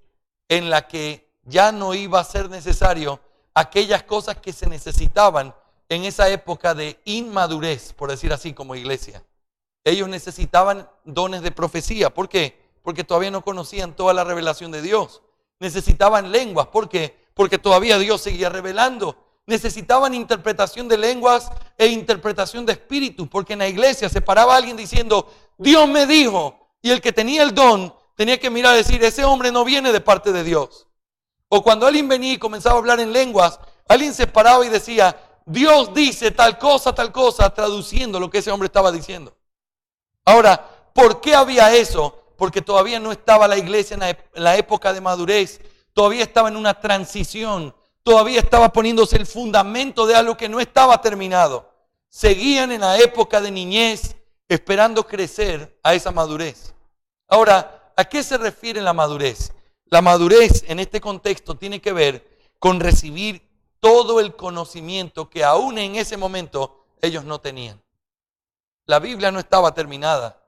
Speaker 1: en la que ya no iba a ser necesario aquellas cosas que se necesitaban en esa época de inmadurez, por decir así, como iglesia. Ellos necesitaban dones de profecía. ¿Por qué? Porque todavía no conocían toda la revelación de Dios. Necesitaban lenguas. ¿Por qué? Porque todavía Dios seguía revelando. Necesitaban interpretación de lenguas e interpretación de espíritus, porque en la iglesia se paraba alguien diciendo, Dios me dijo, y el que tenía el don tenía que mirar y decir, ese hombre no viene de parte de Dios. O cuando alguien venía y comenzaba a hablar en lenguas, alguien se paraba y decía, Dios dice tal cosa, traduciendo lo que ese hombre estaba diciendo. Ahora, ¿por qué había eso? Porque todavía no estaba la iglesia en la época de madurez, todavía estaba en una transición, todavía estaba poniéndose el fundamento de algo que no estaba terminado. Seguían en la época de niñez, esperando crecer a esa madurez. Ahora, ¿a qué se refiere la madurez? La madurez en este contexto tiene que ver con recibir todo el conocimiento que aún en ese momento ellos no tenían. La Biblia no estaba terminada.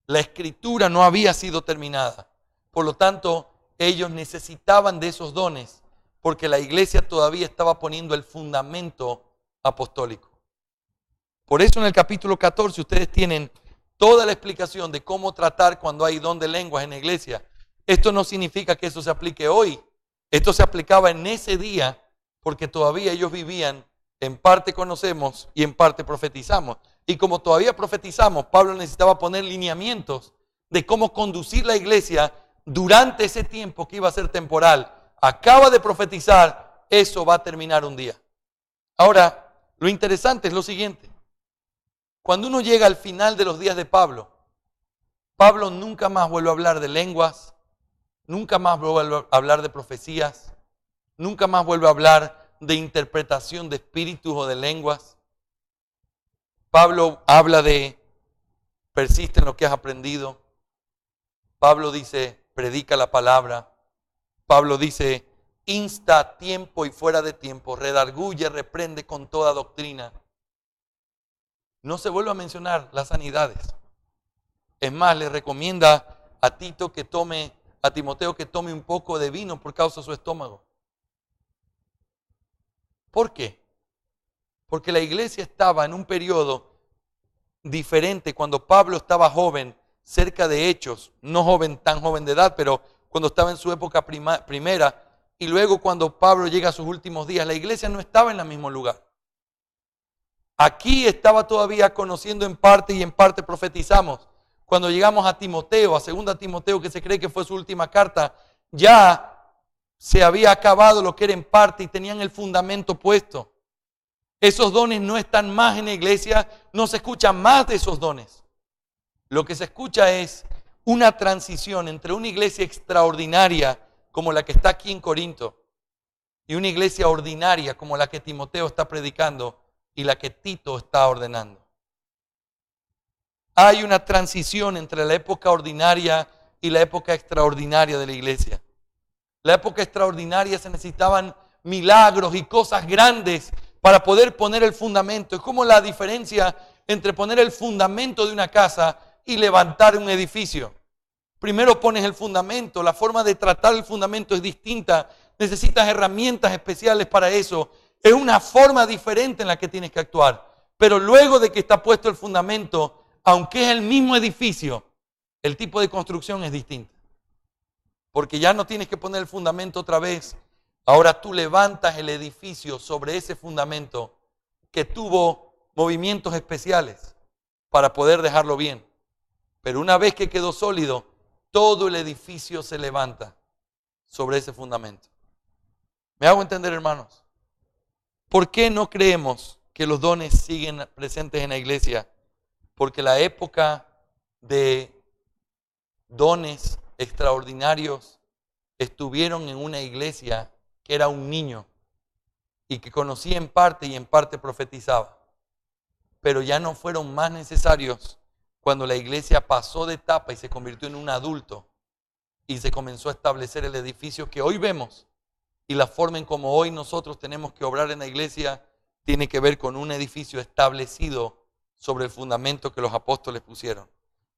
Speaker 1: La escritura no había sido terminada. Por lo tanto, ellos necesitaban de esos dones porque la iglesia todavía estaba poniendo el fundamento apostólico. Por eso en el capítulo 14 ustedes tienen toda la explicación de cómo tratar cuando hay don de lenguas en la iglesia. Esto no significa que eso se aplique hoy. Esto se aplicaba en ese día porque todavía ellos vivían, en parte conocemos y en parte profetizamos. Y como todavía profetizamos, Pablo necesitaba poner lineamientos de cómo conducir la iglesia durante ese tiempo que iba a ser temporal. Acaba de profetizar, eso va a terminar un día. Ahora, lo interesante es lo siguiente. Cuando uno llega al final de los días de Pablo, Pablo nunca más vuelve a hablar de lenguas, nunca más vuelve a hablar de profecías, nunca más vuelve a hablar de interpretación de espíritus o de lenguas. Pablo habla de persiste en lo que has aprendido. Pablo dice, predica la palabra. Pablo dice, insta a tiempo y fuera de tiempo, redarguye, reprende con toda doctrina. No se vuelve a mencionar las sanidades. Es más, le recomienda a Timoteo que tome un poco de vino por causa de su estómago. ¿Por qué? Porque la iglesia estaba en un periodo diferente cuando Pablo estaba joven, cerca de Hechos, no tan joven de edad, pero cuando estaba en su época primera, y luego cuando Pablo llega a sus últimos días, la iglesia no estaba en el mismo lugar. Aquí estaba todavía conociendo en parte y en parte profetizamos. Cuando llegamos a Timoteo, a 2 Timoteo, que se cree que fue su última carta, ya se había acabado lo que era en parte y tenían el fundamento puesto. Esos dones no están más en la iglesia, no se escucha más de esos dones. Lo que se escucha es una transición entre una iglesia extraordinaria como la que está aquí en Corinto y una iglesia ordinaria como la que Timoteo está predicando y la que Tito está ordenando. Hay una transición entre la época ordinaria y la época extraordinaria de la iglesia. La época extraordinaria se necesitaban milagros y cosas grandes para poder poner el fundamento. Es como la diferencia entre poner el fundamento de una casa y levantar un edificio. Primero pones el fundamento, la forma de tratar el fundamento es distinta, necesitas herramientas especiales para eso. Es una forma diferente en la que tienes que actuar. Pero luego de que está puesto el fundamento, aunque es el mismo edificio, el tipo de construcción es distinto. Porque ya no tienes que poner el fundamento otra vez. Ahora tú levantas el edificio sobre ese fundamento que tuvo movimientos especiales para poder dejarlo bien. Pero una vez que quedó sólido, todo el edificio se levanta sobre ese fundamento. ¿Me hago entender, hermanos? ¿Por qué no creemos que los dones siguen presentes en la iglesia? Porque la época de dones extraordinarios estuvieron en una iglesia que era un niño y que conocía en parte y en parte profetizaba. Pero ya no fueron más necesarios cuando la iglesia pasó de etapa y se convirtió en un adulto y se comenzó a establecer el edificio que hoy vemos. Y la forma en como hoy nosotros tenemos que obrar en la iglesia tiene que ver con un edificio establecido sobre el fundamento que los apóstoles pusieron.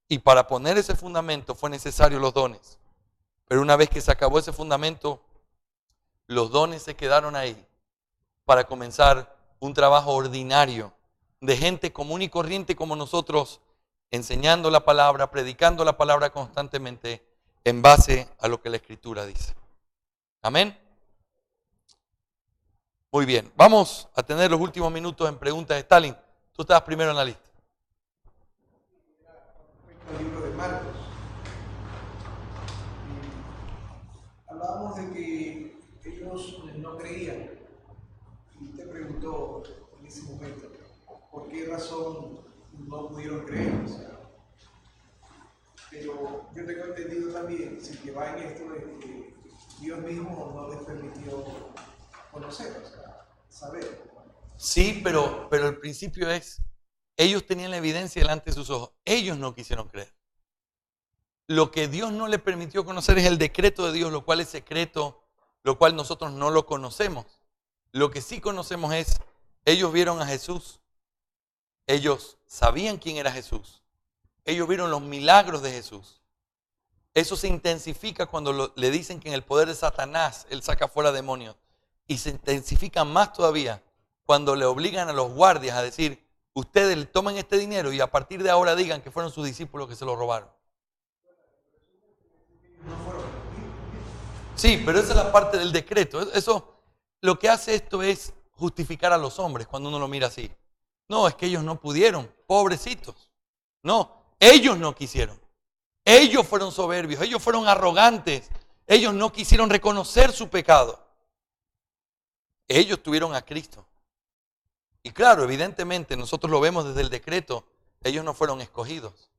Speaker 1: Y para poner ese fundamento fue necesario los dones. Pero una vez que se acabó ese fundamento, los dones se quedaron ahí para comenzar un trabajo ordinario de gente común y corriente como nosotros, enseñando la palabra, predicando la palabra constantemente en base a lo que la Escritura dice. Amén. Muy bien, vamos a tener los últimos minutos en preguntas de Stalin. Tú estabas primero en la lista.
Speaker 2: Respecto al libro de Marcos, hablábamos de que ellos no creían. Y te preguntó en ese momento, ¿por qué razón no pudieron creer? O sea, pero yo tengo entendido también, si que va en esto, de que Dios mismo no les permitió conocer, o sea, saber.
Speaker 1: Sí, pero el principio es, ellos tenían la evidencia delante de sus ojos. Ellos no quisieron creer. Lo que Dios no les permitió conocer es el decreto de Dios, lo cual es secreto, lo cual nosotros no lo conocemos. Lo que sí conocemos es, ellos vieron a Jesús. Ellos sabían quién era Jesús. Ellos vieron los milagros de Jesús. Eso se intensifica cuando le dicen que en el poder de Satanás Él saca fuera demonios. Y se intensifica más todavía cuando le obligan a los guardias a decir, ustedes tomen este dinero y a partir de ahora digan que fueron sus discípulos que se lo robaron. Sí, pero esa es la parte del decreto. Eso, lo que hace esto es justificar a los hombres cuando uno lo mira así. No, es que ellos no pudieron, pobrecitos. No, ellos no quisieron. Ellos fueron soberbios, ellos fueron arrogantes. Ellos no quisieron reconocer su pecado. Ellos tuvieron a Cristo. Y claro, evidentemente, nosotros lo vemos desde el decreto. Ellos no fueron escogidos,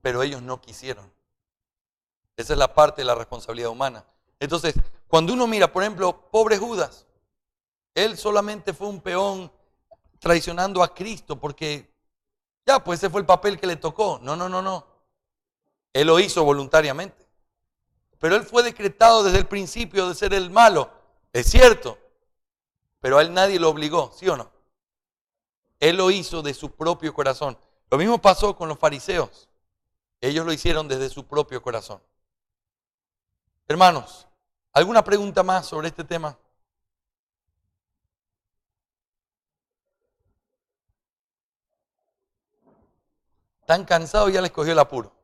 Speaker 1: pero ellos no quisieron. Esa es la parte de la responsabilidad humana. Entonces, cuando uno mira, por ejemplo, pobre Judas, él solamente fue un peón traicionando a Cristo porque ya, pues ese fue el papel que le tocó. No. Él lo hizo voluntariamente. Pero él fue decretado desde el principio de ser el malo. Es cierto. Pero a él nadie lo obligó, ¿sí o no? Él lo hizo de su propio corazón. Lo mismo pasó con los fariseos. Ellos lo hicieron desde su propio corazón. Hermanos, ¿alguna pregunta más sobre este tema? ¿Están cansados y ya les cogió el apuro?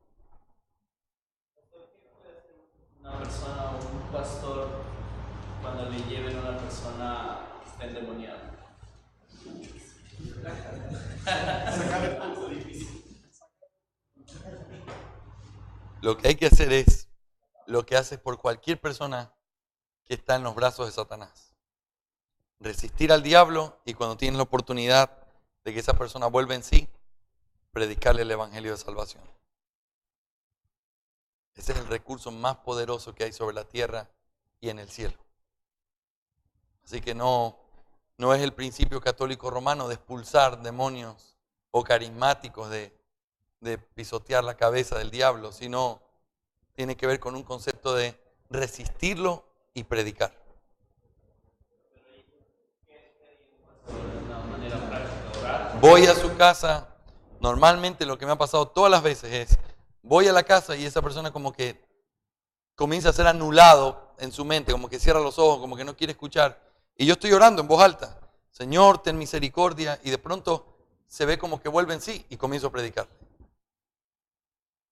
Speaker 3: Una persona o un pastor cuando le lleven a una persona que está endemoniada.
Speaker 1: Lo que hay que hacer es lo que haces por cualquier persona que está en los brazos de Satanás. Resistir al diablo y cuando tienes la oportunidad de que esa persona vuelva en sí, predicarle el evangelio de salvación. Ese es el recurso más poderoso que hay sobre la tierra y en el cielo. Así que no es el principio católico romano de expulsar demonios o carismáticos de pisotear la cabeza del diablo, sino tiene que ver con un concepto de resistirlo y predicar. Voy a su casa, normalmente lo que me ha pasado todas las veces es, voy a la casa y esa persona como que comienza a ser anulado en su mente, como que cierra los ojos, como que no quiere escuchar. Y yo estoy orando en voz alta, Señor, ten misericordia, y de pronto se ve como que vuelve en sí y comienzo a predicar.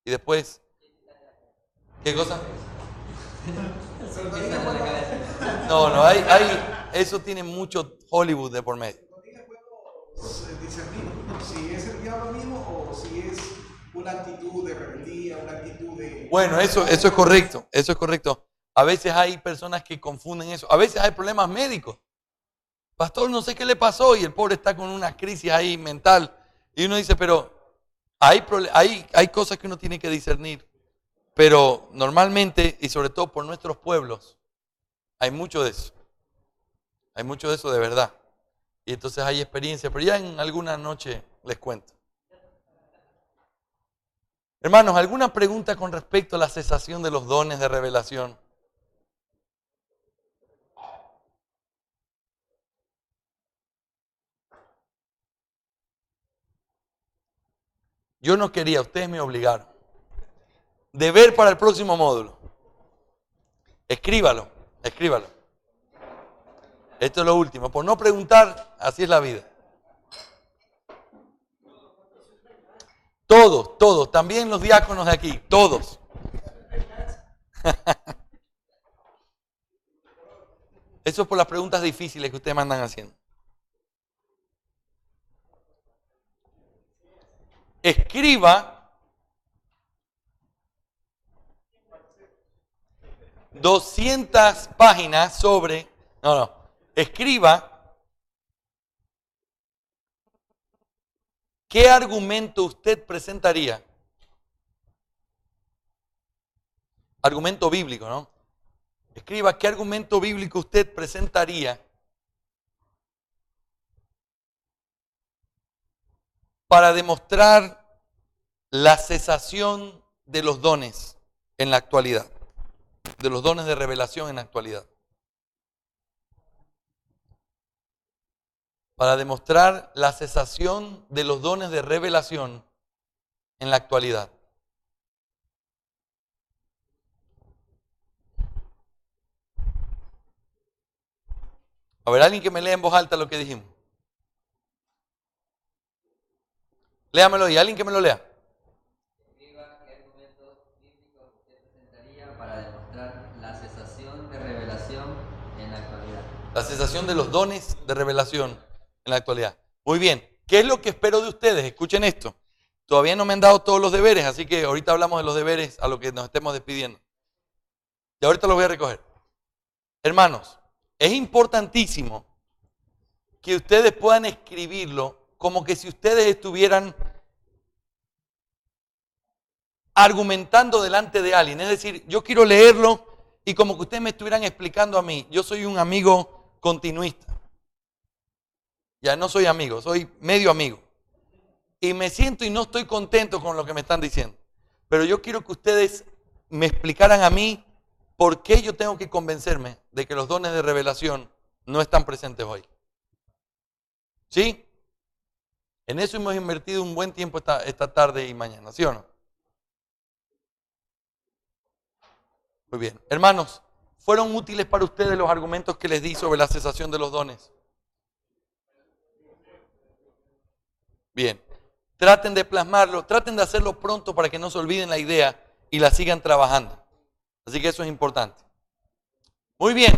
Speaker 1: Y después, ¿qué cosa? No, eso tiene mucho Hollywood de por medio.
Speaker 2: Discernir si es el diablo mismo o si es una actitud de rebeldía, una actitud de...
Speaker 1: Bueno, eso es correcto, eso es correcto. A veces hay personas que confunden eso. A veces hay problemas médicos. Pastor, no sé qué le pasó y el pobre está con una crisis ahí mental. Y uno dice, pero hay cosas que uno tiene que discernir. Pero normalmente, y sobre todo por nuestros pueblos, hay mucho de eso. Hay mucho de eso de verdad. Y entonces hay experiencia, pero ya en alguna noche les cuento. Hermanos, ¿alguna pregunta con respecto a la cesación de los dones de revelación? Yo no quería, ustedes me obligaron. Deber para el próximo módulo. Escríbalo. Esto es lo último. Por no preguntar, así es la vida. Todos. También los diáconos de aquí. Todos. Eso es por las preguntas difíciles que ustedes me andan haciendo. Escriba 200 páginas sobre... Escriba qué argumento usted presentaría. Argumento bíblico, ¿no? Escriba qué argumento bíblico usted presentaría para demostrar la cesación de los dones en la actualidad, de los dones de revelación en la actualidad. Para demostrar la cesación de los dones de revelación en la actualidad. A ver, alguien que me lea en voz alta lo que dijimos. Léamelo y alguien que me lo lea.
Speaker 4: Escriba qué argumentos bíblicos usted presentaría para demostrar la cesación de revelación en la actualidad.
Speaker 1: La cesación de los dones de revelación en la actualidad. Muy bien. ¿Qué es lo que espero de ustedes? Escuchen esto. Todavía no me han dado todos los deberes, así que ahorita hablamos de los deberes a lo que nos estemos despidiendo. Y ahorita los voy a recoger. Hermanos, es importantísimo que ustedes puedan escribirlo como que si ustedes estuvieran argumentando delante de alguien. Es decir, yo quiero leerlo y como que ustedes me estuvieran explicando a mí. Yo soy un amigo continuista. Ya no soy amigo, soy medio amigo. Y me siento y no estoy contento con lo que me están diciendo. Pero yo quiero que ustedes me explicaran a mí por qué yo tengo que convencerme de que los dones de revelación no están presentes hoy. ¿Sí? En eso hemos invertido un buen tiempo esta tarde y mañana, ¿sí o no? Muy bien. Hermanos, ¿fueron útiles para ustedes los argumentos que les di sobre la cesación de los dones? Bien. Traten de plasmarlo, traten de hacerlo pronto para que no se olviden la idea y la sigan trabajando. Así que eso es importante. Muy bien.